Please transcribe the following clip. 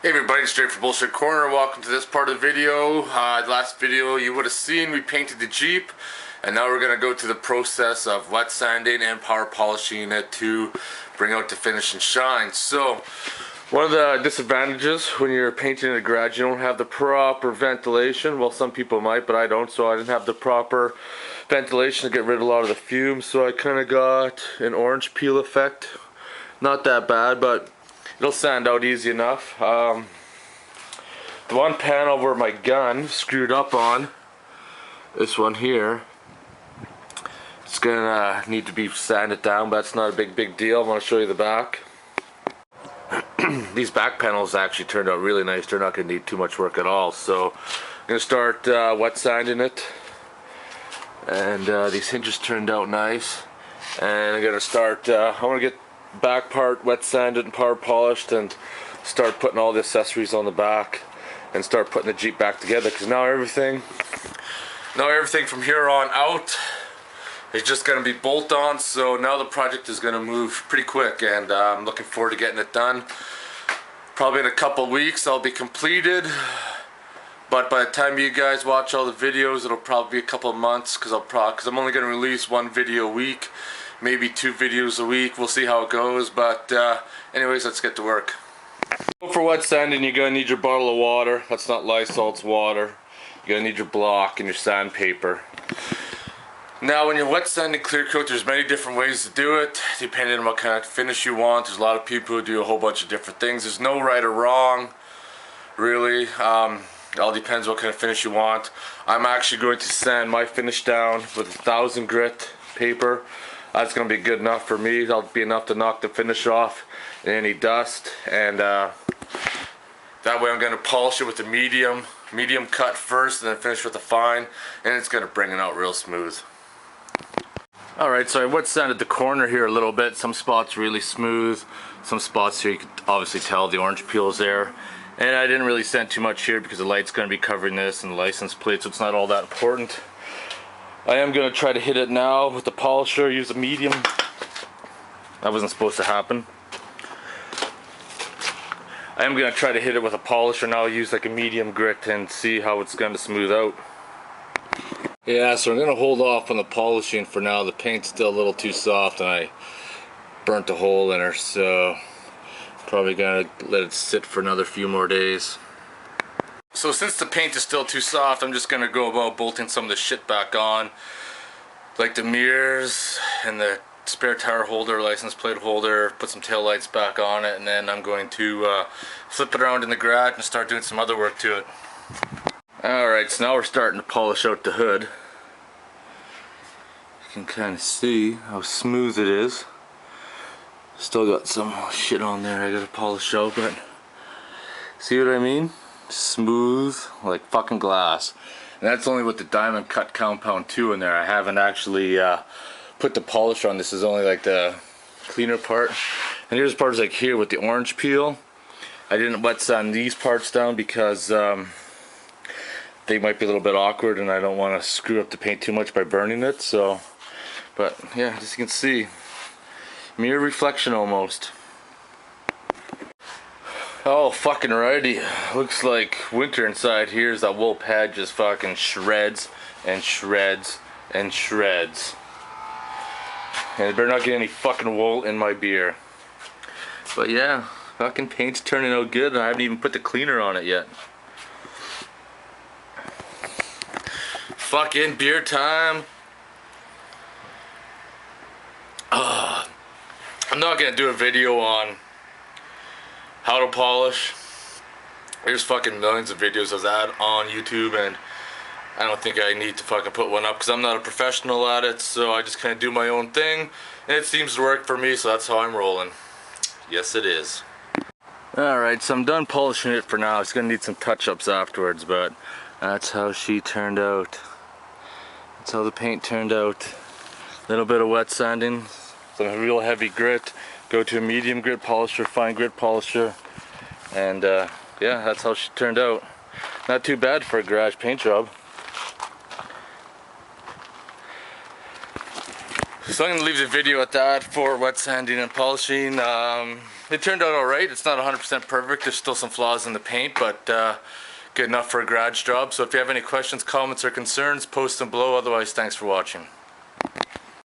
Hey everybody, Straight for Bullshit Corner. Welcome to this part of the video. The last video you would have seen, we painted the Jeep, and now we're going to go through the process of wet sanding and power polishing it to bring out the finish and shine. So, one of the disadvantages when you're painting in a garage, you don't have the proper ventilation. Well, some people might, but I don't, so I didn't have the proper ventilation to get rid of a lot of the fumes, so I kind of got an orange peel effect. Not that bad, but it'll sand out easy enough. The one panel where my gun screwed up on, this one here, it's gonna need to be sanded down, but that's not a big deal. I'm gonna show you the back. These back panels actually turned out really nice. They're not gonna need too much work at all. So I'm gonna start wet sanding it, and these hinges turned out nice. And I'm gonna start. I want to get back part wet sanded and power polished and start putting all the accessories on the back and start putting the Jeep back together, because now everything from here on out is just going to be bolt on. So now the project is going to move pretty quick, and I'm looking forward to getting it done. Probably in a couple weeks I'll be completed, but by the time you guys watch all the videos it'll probably be a couple of months, because I'm only going to release one video a week, maybe 2 videos a week. We'll see how it goes, but anyways, let's get to work. For wet sanding, you're gonna need your bottle of water. That's not Lysol, it's water. You're gonna need your block and your sandpaper. Now, when you're wet sanding clear coat, there's many different ways to do it, depending on what kind of finish you want. There's a lot of people who do a whole bunch of different things. There's no right or wrong, really. It all depends what kind of finish you want. I'm actually going to sand my finish down with 1000 grit paper. That's going to be good enough for me. That'll be enough to knock the finish off and any dust, and that way I'm going to polish it with a medium cut first, and then finish with a fine, and it's going to bring it out real smooth. Alright, so I wet sanded the corner here a little bit. Some spots really smooth, some spots here you can obviously tell the orange peel is there, and I didn't really sand too much here because the light's going to be covering this and the license plate, so it's not all that important. I am going to try to hit it now with the polisher, use a medium. That wasn't supposed to happen. I am going to try to hit it with a polisher now, use like a medium grit, and see how it's going to smooth out. Yeah, so I'm going to hold off on the polishing for now. The paint's still a little too soft and I burnt a hole in her, so probably going to let it sit for another few more days. So since the paint is still too soft, I'm just going to go about bolting some of the shit back on, like the mirrors and the spare tire holder, license plate holder, put some tail lights back on it, and then I'm going to flip it around in the garage and start doing some other work to it. Alright, so now we're starting to polish out the hood. You can kind of see how smooth it is. Still got some shit on there I gotta polish out, but see what I mean? Smooth like fucking glass, and that's only with the diamond cut compound 2 in there. I haven't actually put the polish on. This is only like the cleaner part, and here's parts like here with the orange peel. I didn't wet sand these parts down because they might be a little bit awkward, and I don't want to screw up the paint too much by burning it. So, but yeah, as you can see, mirror reflection almost. Oh, fucking righty. Looks like winter inside here as that wool pad just fucking shreds and shreds and shreds. And it better not get any fucking wool in my beer. But yeah, fucking paint's turning out good, and I haven't even put the cleaner on it yet. Fucking beer time. I'm not gonna do a video on how to polish. There's fucking millions of videos of that on YouTube, and I don't think I need to fucking put one up because I'm not a professional at it. So I just kind of do my own thing, and it seems to work for me, so that's how I'm rolling. Yes, it is. Alright, so I'm done polishing it for now. It's gonna need some touch-ups afterwards, but that's how she turned out. That's how the paint turned out. A little bit of wet sanding, some real heavy grit, go to a medium grit polisher, fine grit polisher, and yeah, that's how she turned out. Not too bad for a garage paint job. So I'm going to leave the video at that for wet sanding and polishing. it turned out alright. It's not 100% perfect. There's still some flaws in the paint, but good enough for a garage job. So if you have any questions, comments, or concerns, post them below. Otherwise, thanks for watching.